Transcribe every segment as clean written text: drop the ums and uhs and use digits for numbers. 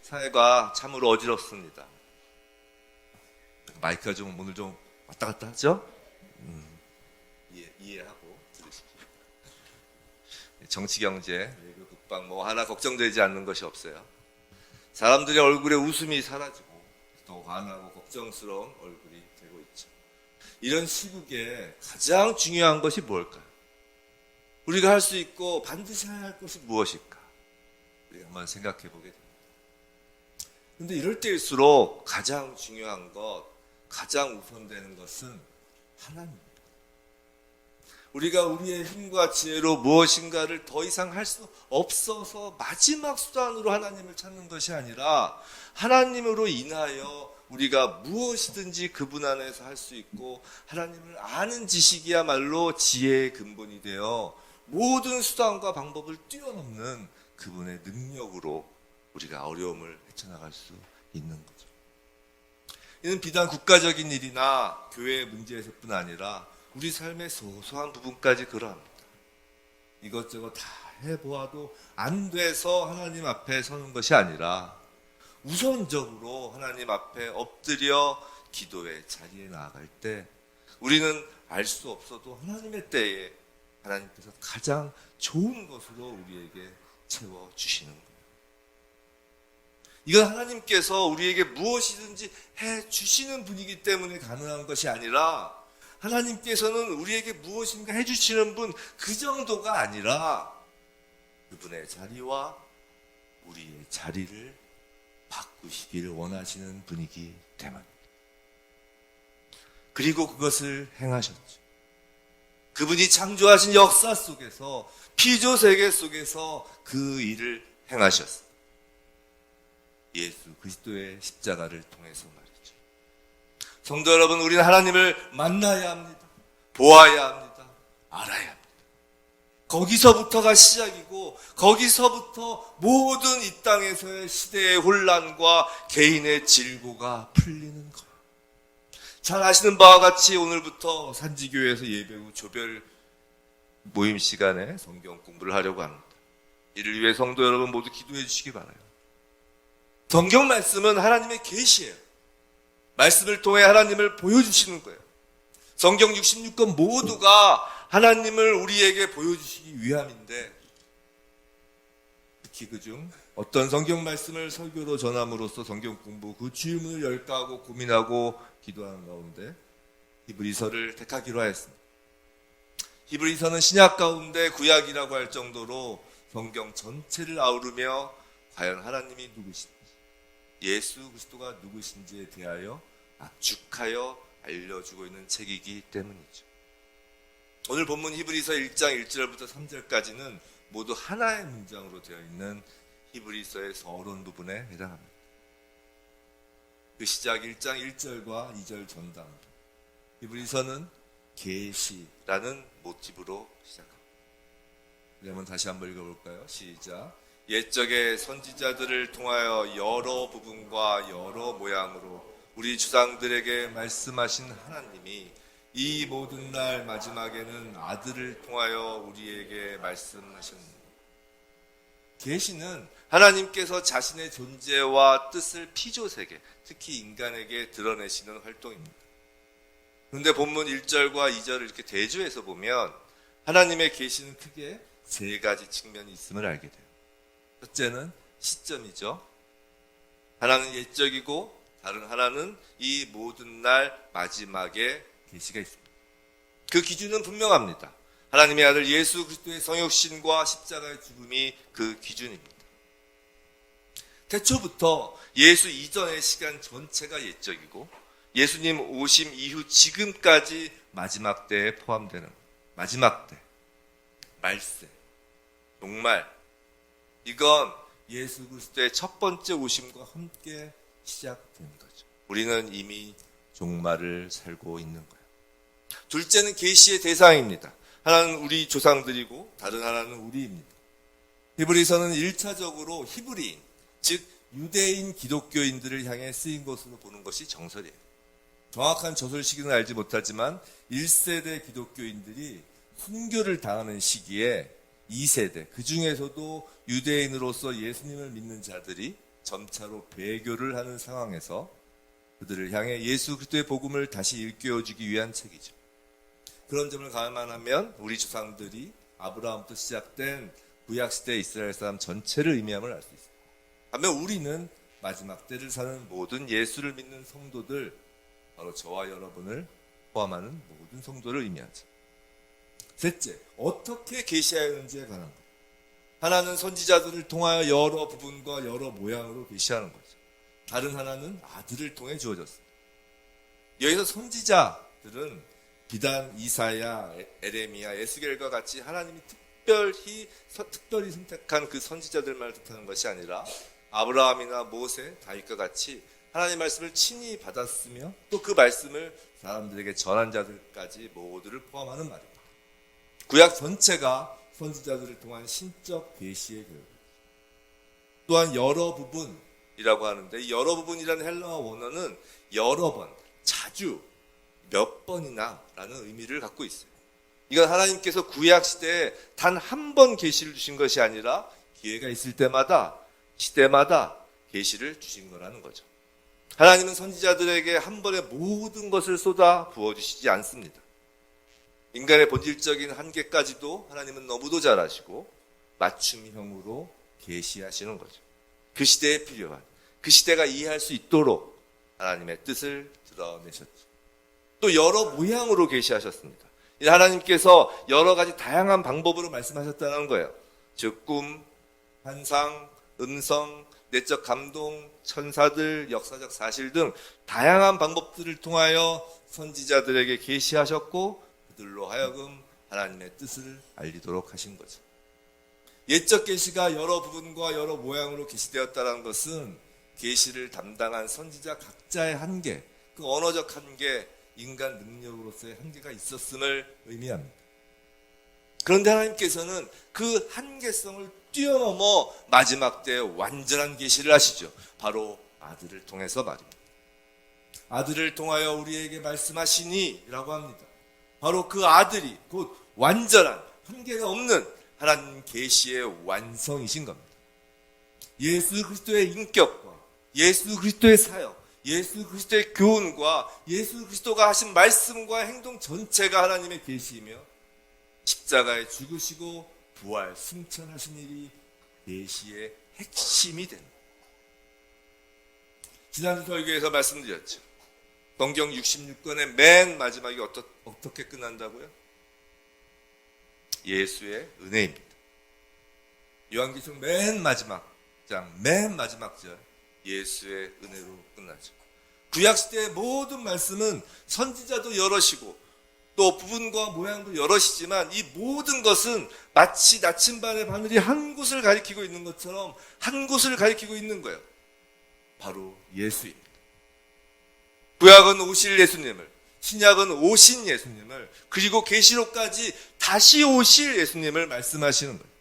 사회가 참으로 어지럽습니다. 마이크가 좀 오늘 좀 왔다 갔다 하죠? 이해하고 들으십시오. 정치, 경제, 외교, 국방 뭐 하나 걱정되지 않는 것이 없어요. 사람들의 얼굴에 웃음이 사라지고 더 환하고 걱정스러운 얼굴이 되고 있죠. 이런 시국에 가장 중요한 것이 뭘까요? 우리가 할 수 있고 반드시 해야 할 것이 무엇일까? 우리가 한번 생각해 보게 됩니다. 그런데 이럴 때일수록 가장 중요한 것, 가장 우선되는 것은 하나님입니다. 우리가 우리의 힘과 지혜로 무엇인가를 더 이상 할 수 없어서 마지막 수단으로 하나님을 찾는 것이 아니라 하나님으로 인하여 우리가 무엇이든지 그분 안에서 할 수 있고 하나님을 아는 지식이야말로 지혜의 근본이 되어 모든 수단과 방법을 뛰어넘는 그분의 능력으로 우리가 어려움을 헤쳐나갈 수 있는 거죠. 이는 비단 국가적인 일이나 교회의 문제에서뿐 아니라 우리 삶의 소소한 부분까지 그러합니다. 이것저것 다 해보아도 안 돼서 하나님 앞에 서는 것이 아니라 우선적으로 하나님 앞에 엎드려 기도의 자리에 나아갈 때 우리는 알 수 없어도 하나님의 때에 하나님께서 가장 좋은 것으로 우리에게 채워주시는 거예요. 이건 하나님께서 우리에게 무엇이든지 해주시는 분이기 때문에 가능한 것이 아니라 하나님께서는 우리에게 무엇인가 해주시는 분 그 정도가 아니라 그분의 자리와 우리의 자리를 바꾸시기를 원하시는 분이기 때문입니다. 그리고 그것을 행하셨죠. 그분이 창조하신 역사 속에서 피조 세계 속에서 그 일을 행하셨습니다. 예수 그리스도의 십자가를 통해서 말이죠. 성도 여러분, 우리는 하나님을 만나야 합니다. 보아야 합니다. 알아야 합니다. 거기서부터가 시작이고 거기서부터 모든 이 땅에서의 시대의 혼란과 개인의 질고가 풀리는 거예요. 잘 아시는 바와 같이 오늘부터 산지교회에서 예배 후 조별 모임 시간에 성경 공부를 하려고 합니다. 이를 위해 성도 여러분 모두 기도해 주시기 바라요. 성경 말씀은 하나님의 계시예요. 말씀을 통해 하나님을 보여주시는 거예요. 성경 66권 모두가 하나님을 우리에게 보여주시기 위함인데 특히 그중 어떤 성경 말씀을 설교로 전함으로써 성경 공부 그 주문을 열까 하고 고민하고 기도하는 가운데 히브리서를 택하기로 하였습니다. 히브리서는 신약 가운데 구약이라고 할 정도로 성경 전체를 아우르며 과연 하나님이 누구신지 예수 그리스도가 누구신지에 대하여 압축하여 알려주고 있는 책이기 때문이죠. 오늘 본문 히브리서 1장 1절부터 3절까지는 모두 하나의 문장으로 되어 있는 히브리서의 서론 부분에 해당합니다. 그 시작 1장 1절과 2절 전담. 히브리서는 계시라는 모티브로 시작합니다. 그러면 다시 한번 읽어볼까요? 시작. 옛적의 선지자들을 통하여 여러 부분과 여러 모양으로 우리 주상들에게 말씀하신 하나님이 이 모든 날 마지막에는 아들을 통하여 우리에게 말씀하셨습니다. 계시는 하나님께서 자신의 존재와 뜻을 피조세계, 특히 인간에게 드러내시는 활동입니다. 그런데 본문 1절과 2절을 이렇게 대조해서 보면 하나님의 계시는 크게 세 가지 측면이 있음을 알게 돼요. 첫째는 시점이죠. 하나는 옛적이고 다른 하나는 이 모든 날 마지막에 계시가 있습니다. 그 기준은 분명합니다. 하나님의 아들 예수 그리스도의 성육신과 십자가의 죽음이 그 기준입니다. 태초부터 예수 이전의 시간 전체가 옛적이고 예수님 오심 이후 지금까지 마지막 때에 포함되는 마지막 때, 말세, 종말, 이건 예수 그리스도의 첫 번째 오심과 함께 시작된 거죠. 우리는 이미 종말을 살고 있는 거예요. 둘째는 계시의 대상입니다. 하나는 우리 조상들이고 다른 하나는 우리입니다. 히브리서는 1차적으로 히브리인, 즉 유대인 기독교인들을 향해 쓰인 것으로 보는 것이 정설이에요. 정확한 저술 시기는 알지 못하지만 1세대 기독교인들이 순교를 당하는 시기에 2세대, 그 중에서도 유대인으로서 예수님을 믿는 자들이 점차로 배교를 하는 상황에서 그들을 향해 예수 그리스도의 복음을 다시 일깨워주기 위한 책이죠. 그런 점을 감안하면 우리 조상들이 아브라함부터 시작된 구약시대 이스라엘 사람 전체를 의미함을 알 수 있습니다. 반면 우리는 마지막 때를 사는 모든 예수를 믿는 성도들, 바로 저와 여러분을 포함하는 모든 성도를 의미하죠. 셋째, 어떻게 계시하였는지에 관한 것. 하나는 선지자들을 통하여 여러 부분과 여러 모양으로 계시하는 거죠. 다른 하나는 아들을 통해 주어졌습니다. 여기서 선지자들은 비단, 이사야, 에레미야, 에스겔과 같이 하나님이 특별히 선택한 그 선지자들만 뜻하는 것이 아니라 아브라함이나 모세, 다윗과 같이 하나님의 말씀을 친히 받았으며 또 그 말씀을 사람들에게 전한 자들까지 모두를 포함하는 말입니다. 구약 전체가 선지자들을 통한 신적 계시의 결과입니다. 또한 여러 부분이라고 하는데 이 여러 부분이라는 헬라어 원어는 여러 번, 자주, 몇 번이나 라는 의미를 갖고 있어요. 이건 하나님께서 구약 시대에 단 한 번 계시를 주신 것이 아니라 기회가 있을 때마다 시대마다 계시를 주신 거라는 거죠. 하나님은 선지자들에게 한 번에 모든 것을 쏟아 부어주시지 않습니다. 인간의 본질적인 한계까지도 하나님은 너무도 잘 아시고 맞춤형으로 계시하시는 거죠. 그 시대에 필요한, 그 시대가 이해할 수 있도록 하나님의 뜻을 드러내셨죠. 또 여러 모양으로 계시하셨습니다. 하나님께서 여러 가지 다양한 방법으로 말씀하셨다는 거예요. 즉 꿈, 환상, 음성, 내적 감동, 천사들, 역사적 사실 등 다양한 방법들을 통하여 선지자들에게 계시하셨고 그들로 하여금 하나님의 뜻을 알리도록 하신 거죠. 옛적 계시가 여러 부분과 여러 모양으로 계시되었다는 것은 계시를 담당한 선지자 각자의 한계, 그 언어적 한계, 인간 능력으로서의 한계가 있었음을 의미합니다. 그런데 하나님께서는 그 한계성을 뛰어넘어 마지막 때에 완전한 계시를 하시죠. 바로 아들을 통해서 말입니다. 아들을 통하여 우리에게 말씀하시니 라고 합니다. 바로 그 아들이 곧 완전한 한계가 없는 하나님 계시의 완성이신 겁니다. 예수 그리스도의 인격과 예수 그리스도의 사역, 예수 그리스도의 교훈과 예수 그리스도가 하신 말씀과 행동 전체가 하나님의 계시이며 십자가에 죽으시고 부활 승천하신 일이 계시의 핵심이 됩니다. 지난주 설교에서 말씀드렸죠. 성경 66권의 맨 마지막이 어떻게 끝난다고요? 예수의 은혜입니다. 요한계시록 맨 마지막 장, 맨 마지막 절, 예수의 은혜로 끝나죠. 구약시대의 모든 말씀은 선지자도 여럿이고 또 부분과 모양도 여럿이지만 이 모든 것은 마치 나침반의 바늘이 한 곳을 가리키고 있는 것처럼 한 곳을 가리키고 있는 거예요. 바로 예수입니다. 구약은 오실 예수님을, 신약은 오신 예수님을, 그리고 계시록까지 다시 오실 예수님을 말씀하시는 거예요.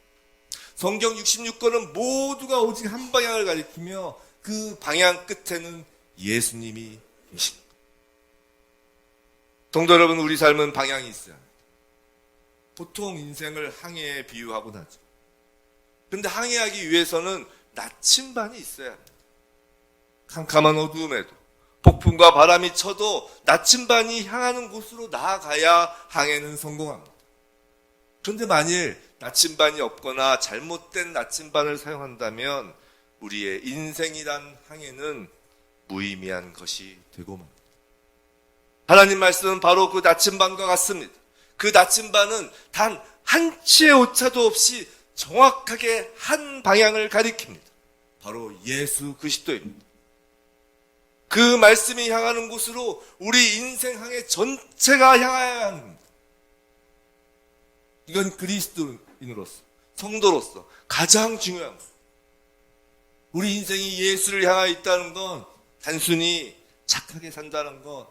성경 66권은 모두가 오직 한 방향을 가리키며 그 방향 끝에는 예수님이 계십니다. 성도 여러분, 우리 삶은 방향이 있어요. 보통 인생을 항해에 비유하곤 하죠. 그런데 항해하기 위해서는 나침반이 있어야 합니다. 캄캄한 어두움에도 폭풍과 바람이 쳐도 나침반이 향하는 곳으로 나아가야 항해는 성공합니다. 그런데 만일 나침반이 없거나 잘못된 나침반을 사용한다면 우리의 인생이란 항해는 무의미한 것이 되고 맙니다. 하나님 말씀은 바로 그 나침반과 같습니다. 그 나침반은 단 한 치의 오차도 없이 정확하게 한 방향을 가리킵니다. 바로 예수 그리스도입니다. 그 말씀이 향하는 곳으로 우리 인생 항해 전체가 향하여야 하는 겁니다. 이건 그리스도인으로서, 성도로서 가장 중요한 겁니다. 우리 인생이 예수를 향하여 있다는 건 단순히 착하게 산다는 것,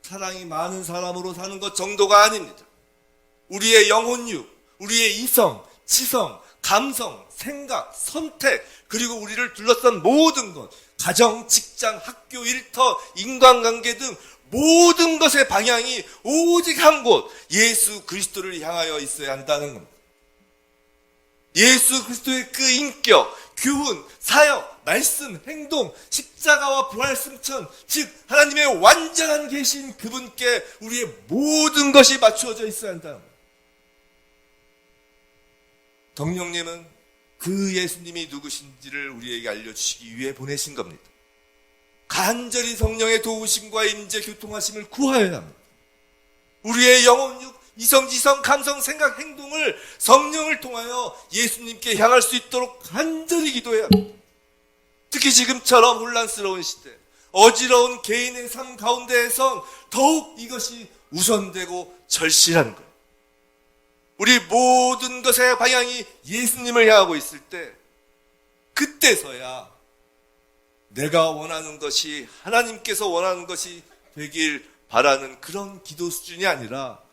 사랑이 많은 사람으로 사는 것 정도가 아닙니다. 우리의 영혼육, 우리의 이성, 지성, 감성, 생각, 선택, 그리고 우리를 둘러싼 모든 것, 가정, 직장, 학교, 일터, 인간관계 등 모든 것의 방향이 오직 한 곳, 예수 그리스도를 향하여 있어야 한다는 겁니다. 예수 그리스도의 그 인격, 교훈, 사역, 말씀, 행동, 십자가와 부활 승천, 즉 하나님의 완전한 계신 그분께 우리의 모든 것이 맞추어져 있어야 한다는 거예요. 성령님은 그 예수님이 누구신지를 우리에게 알려주시기 위해 보내신 겁니다. 간절히 성령의 도우심과 임재 교통하심을 구하여야 합니다. 우리의 영혼, 육, 이성, 지성, 감성, 생각, 행동을 성령을 통하여 예수님께 향할 수 있도록 간절히 기도해야 합니다. 특히 지금처럼 혼란스러운 시대, 어지러운 개인의 삶 가운데에선 더욱 이것이 우선되고 절실한 거예요. 우리 모든 것의 방향이 예수님을 향하고 있을 때, 그때서야 내가 원하는 것이 하나님께서 원하는 것이 되길 바라는 그런 기도 수준이 아니라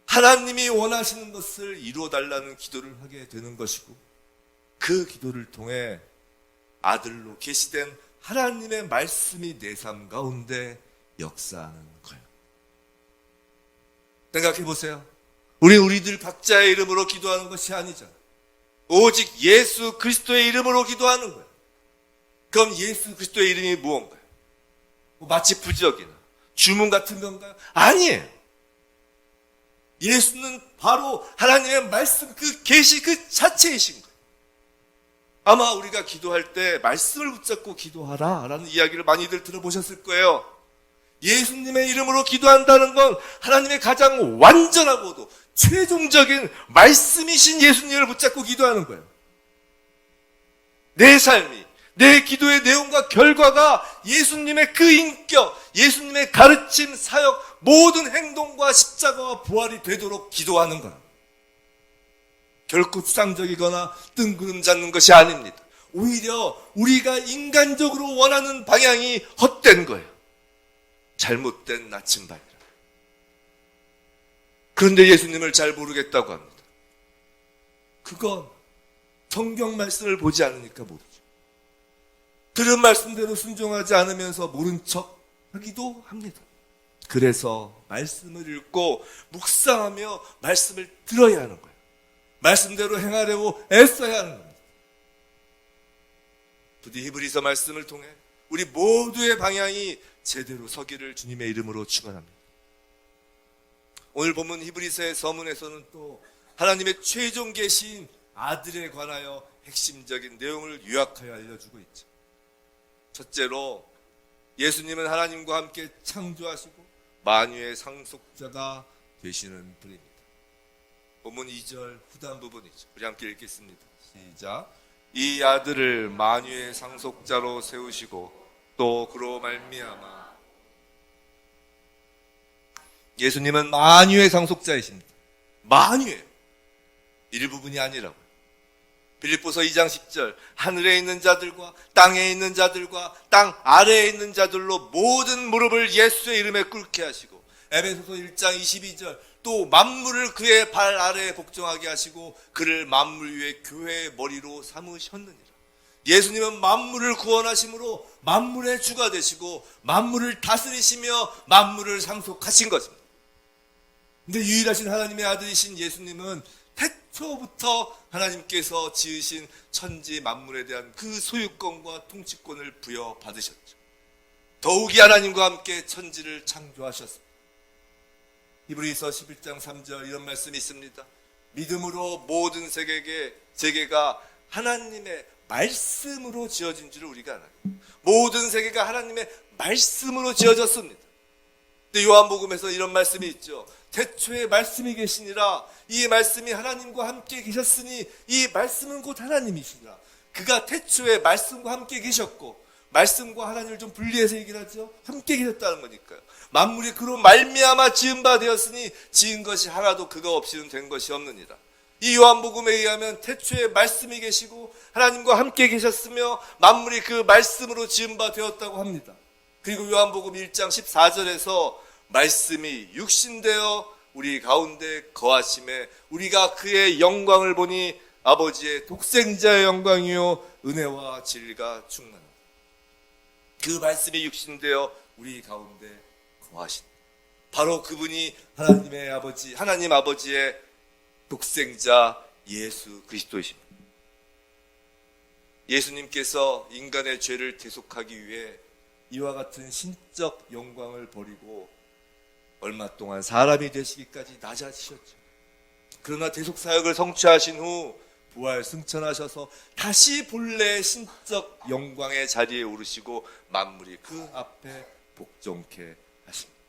하나님이 원하시는 것을 이루어달라는 기도를 하게 되는 것이고, 그 기도를 통해 아들로 계시된 하나님의 말씀이 내 삶 가운데 역사하는 거예요. 생각해 보세요. 우리들 각자의 이름으로 기도하는 것이 아니죠. 오직 예수 그리스도의 이름으로 기도하는 거예요. 그럼 예수 그리스도의 이름이 무언가요? 마치 부적이나 주문 같은 건가요? 아니에요. 예수는 바로 하나님의 말씀, 그 계시 그 자체이신 거예요. 아마 우리가 기도할 때 말씀을 붙잡고 기도하라 라는 이야기를 많이들 들어보셨을 거예요. 예수님의 이름으로 기도한다는 건 하나님의 가장 완전하고도 최종적인 말씀이신 예수님을 붙잡고 기도하는 거예요. 내 삶이, 내 기도의 내용과 결과가 예수님의 그 인격, 예수님의 가르침, 사역, 모든 행동과 십자가와 부활이 되도록 기도하는 거예요. 결코 추상적이거나 뜬구름 잡는 것이 아닙니다. 오히려 우리가 인간적으로 원하는 방향이 헛된 거예요. 잘못된 나침반이라. 그런데 예수님을 잘 모르겠다고 합니다. 그건 성경 말씀을 보지 않으니까 모르죠. 들은 말씀대로 순종하지 않으면서 모른 척 하기도 합니다. 그래서 말씀을 읽고 묵상하며 말씀을 들어야 하는 거예요. 말씀대로 행하려고 애써야 하는 겁니다. 부디 히브리서 말씀을 통해 우리 모두의 방향이 제대로 서기를 주님의 이름으로 축원합니다. 오늘 본문 히브리서의 서문에서는 또 하나님의 최종 계시인 아들에 관하여 핵심적인 내용을 요약하여 알려주고 있죠. 첫째로 예수님은 하나님과 함께 창조하시고 만유의 상속자가 되시는 분입니다. 본문 2절 후단 부분이죠. 우리 함께 읽겠습니다. 시작. 이 아들을 만유의 상속자로 세우시고 또 그로 말미암아. 예수님은 만유의 상속자이십니다. 만유예요. 일부분이 아니라고요. 빌립보서 2장 10절 하늘에 있는 자들과 땅에 있는 자들과 땅 아래에 있는 자들로 모든 무릎을 예수의 이름에 꿇게 하시고, 에베소서 1장 22절 또 만물을 그의 발 아래에 복종하게 하시고 그를 만물 위에 교회의 머리로 삼으셨느니라. 예수님은 만물을 구원하심으로 만물의 주가 되시고 만물을 다스리시며 만물을 상속하신 것입니다. 근데 유일하신 하나님의 아들이신 예수님은 태초부터 하나님께서 지으신 천지 만물에 대한 그 소유권과 통치권을 부여받으셨죠. 더욱이 하나님과 함께 천지를 창조하셨습니다. 히브리서 11장 3절 이런 말씀이 있습니다. 믿음으로 모든 세계가 하나님의 말씀으로 지어진 줄을 우리가 알아요. 모든 세계가 하나님의 말씀으로 지어졌습니다. 근데 요한복음에서 이런 말씀이 있죠. 태초에 말씀이 계시니라. 이 말씀이 하나님과 함께 계셨으니 이 말씀은 곧 하나님이시니라. 그가 태초에 말씀과 함께 계셨고, 말씀과 하나님을 좀 분리해서 얘기를 하죠. 함께 계셨다는 거니까요. 만물이 그로 말미암아 지은 바 되었으니 지은 것이 하나도 그가 없이는 된 것이 없느니라. 이 요한복음에 의하면 태초에 말씀이 계시고 하나님과 함께 계셨으며 만물이 그 말씀으로 지은 바 되었다고 합니다. 그리고 요한복음 1장 14절에서 말씀이 육신되어 우리 가운데 거하심에 우리가 그의 영광을 보니 아버지의 독생자의 영광이요 은혜와 진리가 충만하다. 그 말씀이 육신되어 우리 가운데 거하신, 바로 그분이 하나님 아버지의 독생자 예수 그리스도이십니다. 예수님께서 인간의 죄를 대속하기 위해 이와 같은 신적 영광을 버리고 얼마 동안 사람이 되시기까지 낮아지셨죠. 그러나 대속 사역을 성취하신 후 부활 승천하셔서 다시 본래 신적 영광의 자리에 오르시고 만물이 그 앞에 복종케 하십니다.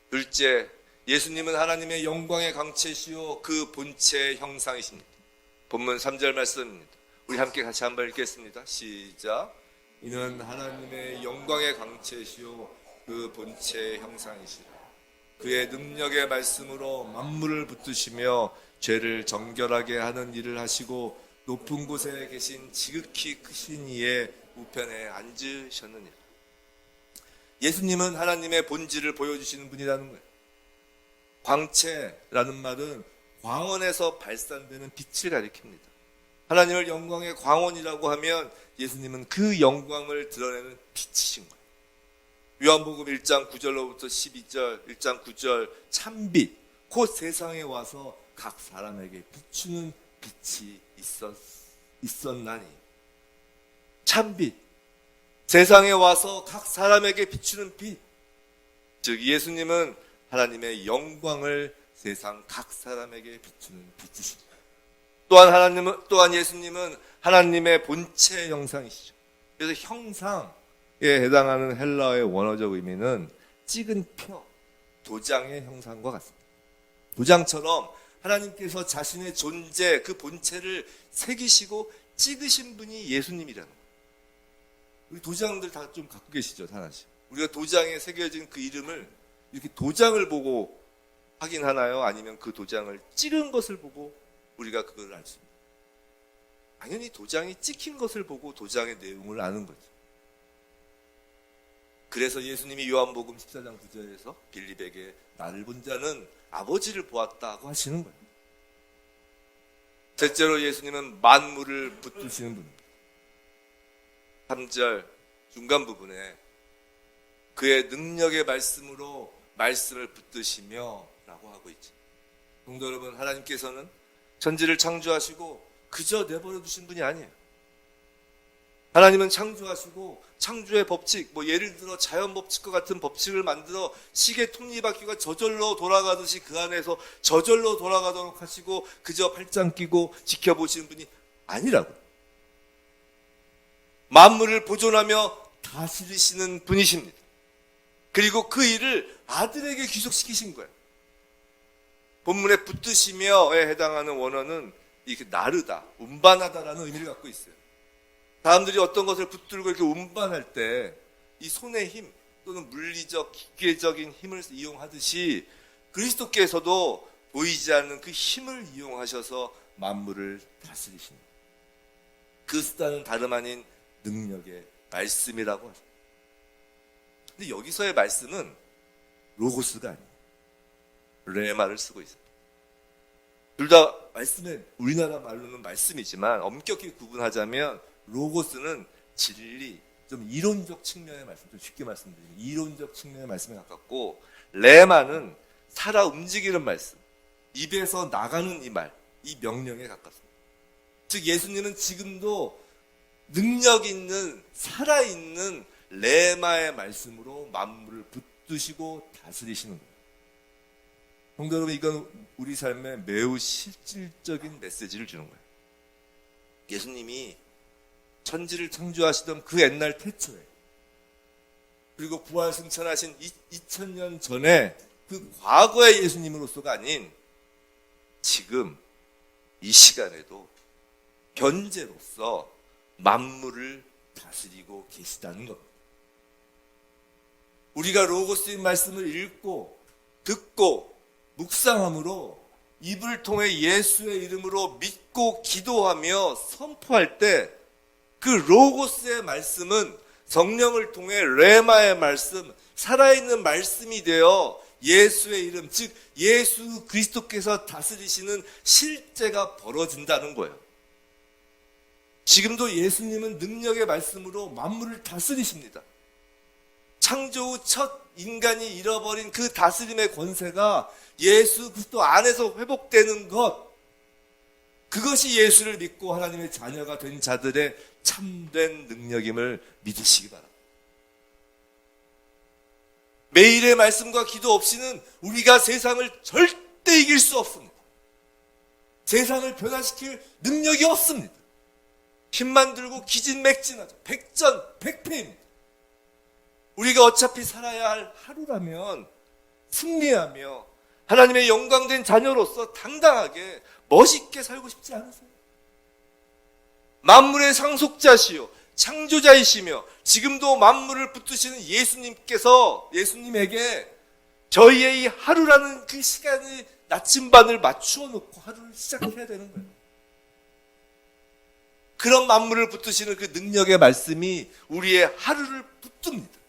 둘째, 예수님은 하나님의 영광의 광채시요 그 본체의 형상이십니다. 본문 3절 말씀입니다. 우리 함께 같이 한번 읽겠습니다. 시작. 이는 하나님의 영광의 광채시요 그 본체의 형상이시라. 그의 능력의 말씀으로 만물을 붙드시며 죄를 정결하게 하는 일을 하시고 높은 곳에 계신 지극히 크신 이의 우편에 앉으셨느니라. 예수님은 하나님의 본질을 보여주시는 분이라는 거예요. 광채라는 말은 광원에서 발산되는 빛을 가리킵니다. 하나님을 영광의 광원이라고 하면 예수님은 그 영광을 드러내는 빛이신 거예요. 요한복음 1장 9절로부터 12절, 1장 9절 참빛, 곧 세상에 와서 각 사람에게 비추는 빛이 있었나니. 참빛, 세상에 와서 각 사람에게 비추는 빛. 즉 예수님은 하나님의 영광을 세상 각 사람에게 비추는 빛이십니다. 또한 예수님은 하나님의 본체 형상이시죠. 그래서 형상에 해당하는 헬라어의 원어적 의미는 찍은 표, 도장의 형상과 같습니다. 도장처럼 하나님께서 자신의 존재, 그 본체를 새기시고 찍으신 분이 예수님이라는 거예요. 우리 도장들 다 좀 갖고 계시죠, 하나씩. 우리가 도장에 새겨진 그 이름을 이렇게 도장을 보고 확인하나요? 아니면 그 도장을 찍은 것을 보고 우리가 그걸 알 수 있습니다. 당연히 도장이 찍힌 것을 보고 도장의 내용을 아는 거죠. 그래서 예수님이 요한복음 14장 9절에서 빌립에게 나를 본 자는 아버지를 보았다고 하시는 거예요. 셋째로 예수님은 만물을 붙드시는 분입니다. 3절 중간 부분에 그의 능력의 말씀으로 말씀을 붙드시며 라고 하고 있죠. 성도 여러분, 하나님께서는 천지를 창조하시고 그저 내버려 두신 분이 아니에요. 하나님은 창조하시고 창조의 법칙, 예를 들어 자연 법칙과 같은 법칙을 만들어 시계 톱니바퀴가 저절로 돌아가듯이 그 안에서 저절로 돌아가도록 하시고 그저 팔짱 끼고 지켜보시는 분이 아니라고. 만물을 보존하며 다스리시는 분이십니다. 그리고 그 일을 아들에게 귀속시키신 거예요. 본문에 붙드시며에 해당하는 원어는 이렇게 나르다, 운반하다라는 의미를 갖고 있어요. 사람들이 어떤 것을 붙들고 이렇게 운반할 때 이 손의 힘 또는 물리적, 기계적인 힘을 이용하듯이 그리스도께서도 보이지 않는 그 힘을 이용하셔서 만물을 다스리십니다. 그 수단은 다름 아닌 능력의 말씀이라고 하죠. 근데 여기서의 말씀은 로고스가 아니에요. 레마를 쓰고 있어요. 둘 다 말씀에 우리나라 말로는 말씀이지만 엄격히 구분하자면 로고스는 진리, 좀 이론적 측면의 말씀, 좀 쉽게 말씀드리면 이론적 측면의 말씀에 가깝고 레마는 살아 움직이는 말씀, 입에서 나가는 이 말, 이 명령에 가깝습니다. 즉 예수님은 지금도 능력 있는 살아있는 레마의 말씀으로 만물을 붙드시고 다스리시는 거예요. 성도 여러분, 이건 우리 삶에 매우 실질적인 메시지를 주는 거예요. 예수님이 천지를 창조하시던 그 옛날 태초에, 그리고 부활 승천하신 2000년 전에 그 과거의 예수님으로서가 아닌 지금 이 시간에도 현재로서 만물을 다스리고 계시다는 겁니다. 우리가 로고스의 말씀을 읽고 듣고 묵상함으로 입을 통해 예수의 이름으로 믿고 기도하며 선포할 때 그 로고스의 말씀은 성령을 통해 레마의 말씀, 살아있는 말씀이 되어 예수의 이름, 즉 예수 그리스도께서 다스리시는 실제가 벌어진다는 거예요. 지금도 예수님은 능력의 말씀으로 만물을 다스리십니다. 창조 후 첫 인간이 잃어버린 그 다스림의 권세가 예수 그리스도 안에서 회복되는 것, 그것이 예수를 믿고 하나님의 자녀가 된 자들의 참된 능력임을 믿으시기 바랍니다. 매일의 말씀과 기도 없이는 우리가 세상을 절대 이길 수 없습니다. 세상을 변화시킬 능력이 없습니다. 힘만 들고 기진맥진하죠. 백전백패입니다. 우리가 어차피 살아야 할 하루라면 승리하며 하나님의 영광된 자녀로서 당당하게 멋있게 살고 싶지 않으세요? 만물의 상속자시요 창조자이시며 지금도 만물을 붙드시는 예수님에게 저희의 이 하루라는 그 시간의 나침반을 맞추어 놓고 하루를 시작해야 되는 거예요. 그런 만물을 붙드시는 그 능력의 말씀이 우리의 하루를 붙듭니다.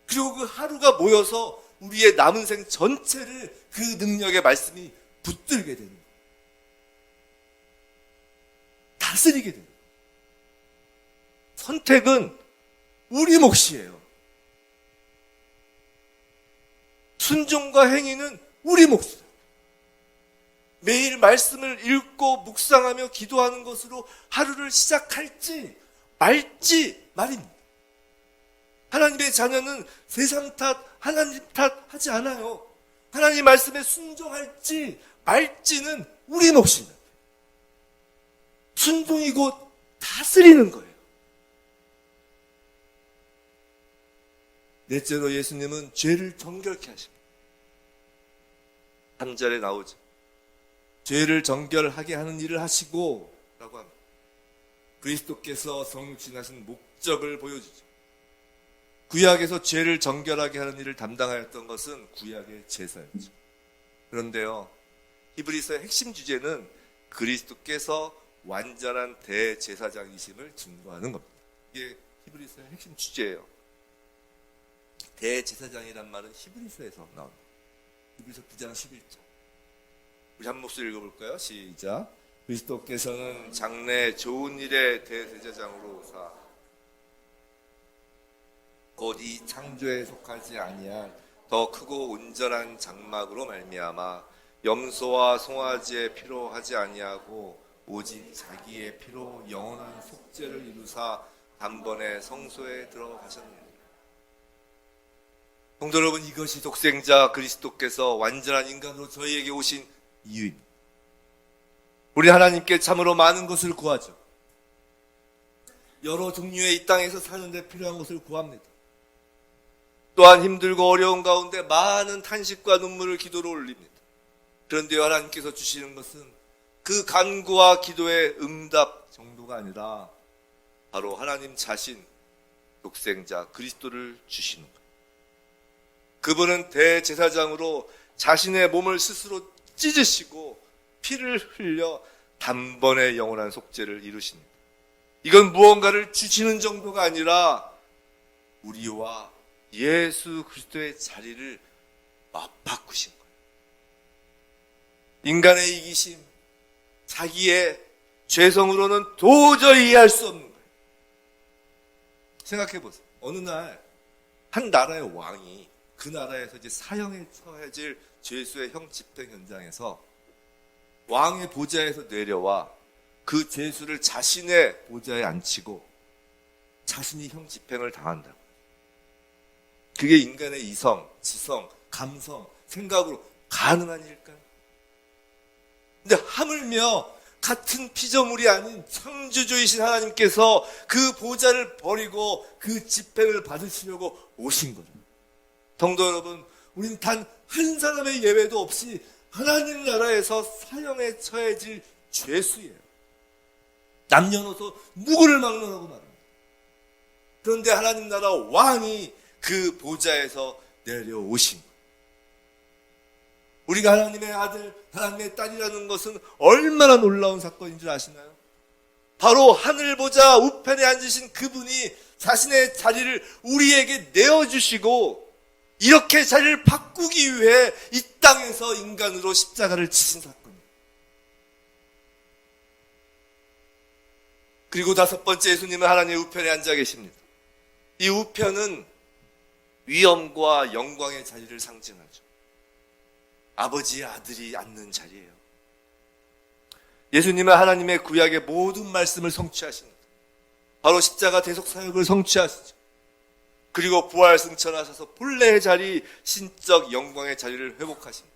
그리고 그 하루가 모여서 우리의 남은 생 전체를 그 능력의 말씀이 붙들게 되는 거예요. 다스리게 되는 거예요. 선택은 우리 몫이에요. 순종과 행위는 우리 몫이에요. 매일 말씀을 읽고 묵상하며 기도하는 것으로 하루를 시작할지 말지 말입니다. 하나님의 자녀는 세상 탓, 하나님 탓 하지 않아요. 하나님 말씀에 순종할지 말지는 우리 몫입니다. 순종이 곧 다스리는 거예요. 넷째로 예수님은 죄를 정결케 하십니다. 3절에 나오죠. 죄를 정결하게 하는 일을 하시고 라고 합니다. 그리스도께서 성육신하신 목적을 보여주죠. 구약에서 죄를 정결하게 하는 일을 담당하였던 것은 구약의 제사였죠. 그런데요, 히브리서의 핵심 주제는 그리스도께서 완전한 대제사장이심을 증거하는 겁니다. 이게 히브리서의 핵심 주제예요. 대제사장이란 말은 히브리서에서 나옵니다. 히브리서 9장 11절. 우리 한 목소리 읽어볼까요? 시작. 그리스도께서는 장래 좋은 일의 대제사장으로 오사 곧 이 창조에 속하지 아니한 더 크고 온전한 장막으로 말미암아 염소와 송아지의 피로 하지 아니하고 오직 자기의 피로 영원한 속죄를 이루사 단번에 성소에 들어가셨느니라. 성도 여러분, 이것이 독생자 그리스도께서 완전한 인간으로 저희에게 오신 이유입니다. 우리 하나님께 참으로 많은 것을 구하죠. 여러 종류의 이 땅에서 사는데 필요한 것을 구합니다. 또한 힘들고 어려운 가운데 많은 탄식과 눈물을 기도로 올립니다. 그런데 하나님께서 주시는 것은 그 간구와 기도의 응답 정도가 아니라 바로 하나님 자신, 독생자 그리스도를 주시는 거예요. 그분은 대제사장으로 자신의 몸을 스스로 찢으시고 피를 흘려 단번에 영원한 속죄를 이루십니다. 이건 무언가를 주시는 정도가 아니라 우리와 예수 그리스도의 자리를 맞바꾸신 거예요. 인간의 이기심, 자기의 죄성으로는 도저히 이해할 수 없는 거예요. 생각해 보세요. 어느 날 한 나라의 왕이 그 나라에서 이제 사형에 처해질 죄수의 형 집행 현장에서 왕의 보좌에서 내려와 그 죄수를 자신의 보좌에 앉히고 자신이 형 집행을 당한다고. 그게 인간의 이성, 지성, 감성, 생각으로 가능한 일일까요? 근데 하물며 같은 피조물이 아닌 창조주이신 하나님께서 그 보좌를 버리고 그 집행을 받으시려고 오신 거죠. 성도 여러분, 우린 단 한 사람의 예외도 없이 하나님 나라에서 사형에 처해질 죄수예요. 남녀노소 누구를 막론하고 말합니다. 그런데 하나님 나라 왕이 그 보좌에서 내려오신 거예요. 우리가 하나님의 아들, 하나님의 딸이라는 것은 얼마나 놀라운 사건인 줄 아시나요? 바로 하늘 보좌 우편에 앉으신 그분이 자신의 자리를 우리에게 내어주시고 이렇게 자리를 바꾸기 위해 이 땅에서 인간으로 십자가를 지신 사건입니다. 그리고 다섯 번째, 예수님은 하나님의 우편에 앉아 계십니다. 이 우편은 위엄과 영광의 자리를 상징하죠. 아버지의 아들이 앉는 자리예요. 예수님은 하나님의 구약의 모든 말씀을 성취하십니다. 바로 십자가 대속 사역을 성취하시죠. 그리고 부활 승천하셔서 본래의 자리, 신적 영광의 자리를 회복하십니다.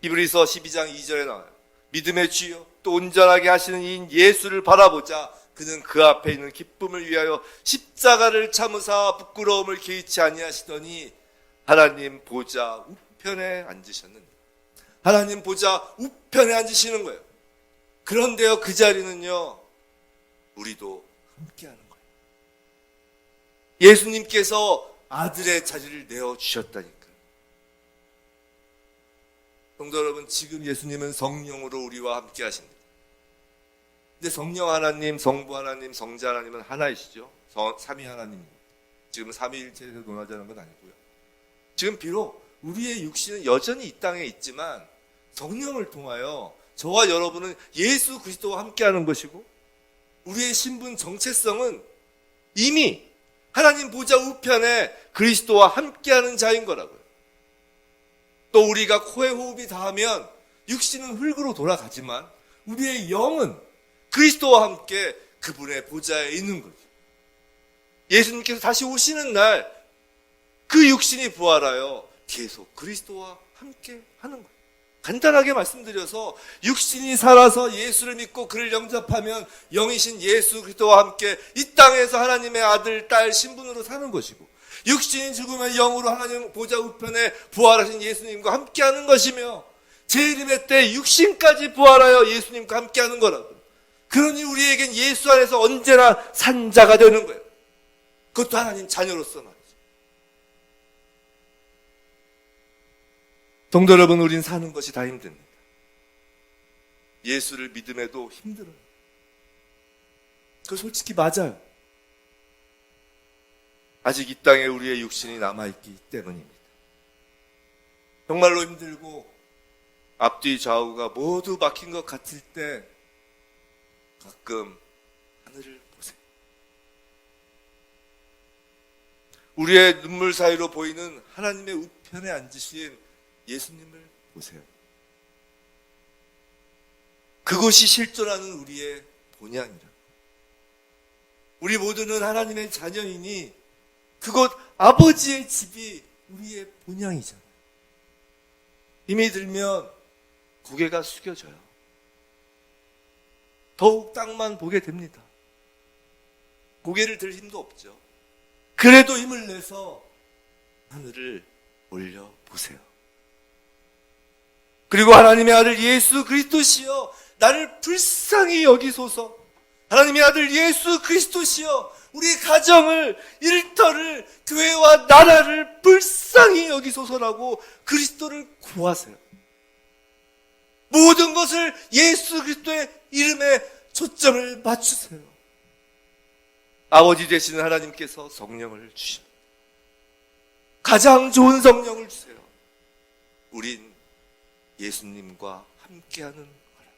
히브리서 12장 2절에 나와요. 믿음의 주여 또 온전하게 하시는 이인 예수를 바라보자. 그는 그 앞에 있는 기쁨을 위하여 십자가를 참으사 부끄러움을 개의치 아니하시더니 하나님 보좌 우편에 앉으셨느니라. 하나님 보좌 우편에 앉으시는 거예요. 그런데요, 그 자리는요, 우리도 함께하는 거예요. 예수님께서 아들의 자리를 내어주셨다니까요. 성도 여러분, 지금 예수님은 성령으로 우리와 함께 하십니다. 근데 성령 하나님, 성부 하나님, 성자 하나님은 하나이시죠. 삼위 하나님입니다. 지금 삼위일체에서 논하자는 건 아니고요. 지금 비록 우리의 육신은 여전히 이 땅에 있지만 성령을 통하여 저와 여러분은 예수 그리스도와 함께하는 것이고, 우리의 신분 정체성은 이미 하나님 보좌 우편에 그리스도와 함께하는 자인 거라고요. 또 우리가 코에 호흡이 닿으면 육신은 흙으로 돌아가지만 우리의 영은 그리스도와 함께 그분의 보좌에 있는 거죠. 예수님께서 다시 오시는 날 그 육신이 부활하여 계속 그리스도와 함께 하는 거예요. 간단하게 말씀드려서 육신이 살아서 예수를 믿고 그를 영접하면 영이신 예수 그리스도와 함께 이 땅에서 하나님의 아들, 딸 신분으로 사는 것이고, 육신이 죽으면 영으로 하나님 보좌 우편에 부활하신 예수님과 함께하는 것이며, 재림의 때 육신까지 부활하여 예수님과 함께하는 거라고. 그러니 우리에겐 예수 안에서 언제나 산자가 되는 거예요. 그것도 하나님 자녀로서 말이죠. 성도 여러분, 우린 사는 것이 다 힘듭니다. 예수를 믿음에도 힘들어요. 그거 솔직히 맞아요. 아직 이 땅에 우리의 육신이 남아있기 때문입니다. 정말로 힘들고 앞뒤 좌우가 모두 막힌 것 같을 때 가끔 하늘을 보세요. 우리의 눈물 사이로 보이는 하나님의 우편에 앉으신 예수님을 보세요. 그것이 실존하는 우리의 본향이라. 우리 모두는 하나님의 자녀이니 그곳 아버지의 집이 우리의 본향이잖아요. 힘이 들면 고개가 숙여져요. 더욱 땅만 보게 됩니다. 고개를 들 힘도 없죠. 그래도 힘을 내서 하늘을 올려보세요. 그리고 하나님의 아들 예수 그리스도시여 나를 불쌍히 여기소서. 하나님의 아들 예수 그리스도시여 우리 가정을, 일터를, 교회와 나라를 불쌍히 여기소서라고 그리스도를 구하세요. 모든 것을 예수 그리스도의 이름에 초점을 맞추세요. 아버지 되시는 하나님께서 성령을 주십니다. 가장 좋은 성령을 주세요. 우린 예수님과 함께하는 거라.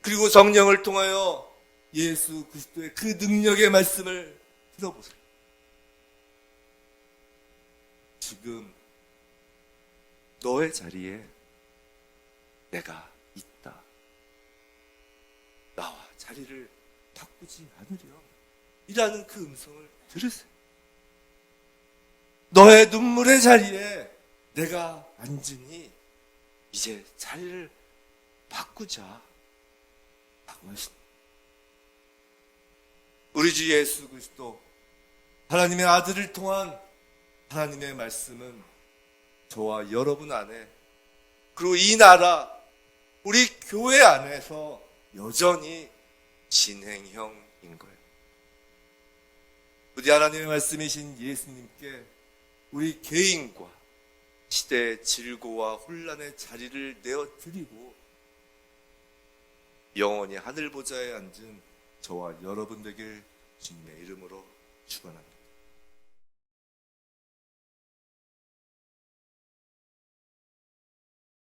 그리고 성령을 통하여 예수 그리스도의 그 능력의 말씀을 들어보세요. 지금 너의 자리에 내가 있다. 나와 자리를 바꾸지 않으려. 이라는 그 음성을 들으세요. 너의 눈물의 자리에 내가 앉으니 이제 자리를 바꾸자 라고 하십니다. 우리 주 예수 그리스도 하나님의 아들을 통한 하나님의 말씀은 저와 여러분 안에, 그리고 이 나라 우리 교회 안에서 여전히 진행형인 거예요. 부디 하나님의 말씀이신 예수님께 우리 개인과 시대의 질고와 혼란의 자리를 내어드리고 영원히 하늘 보좌에 앉은 저와 여러분 되길 주님의 이름으로 축원합니다.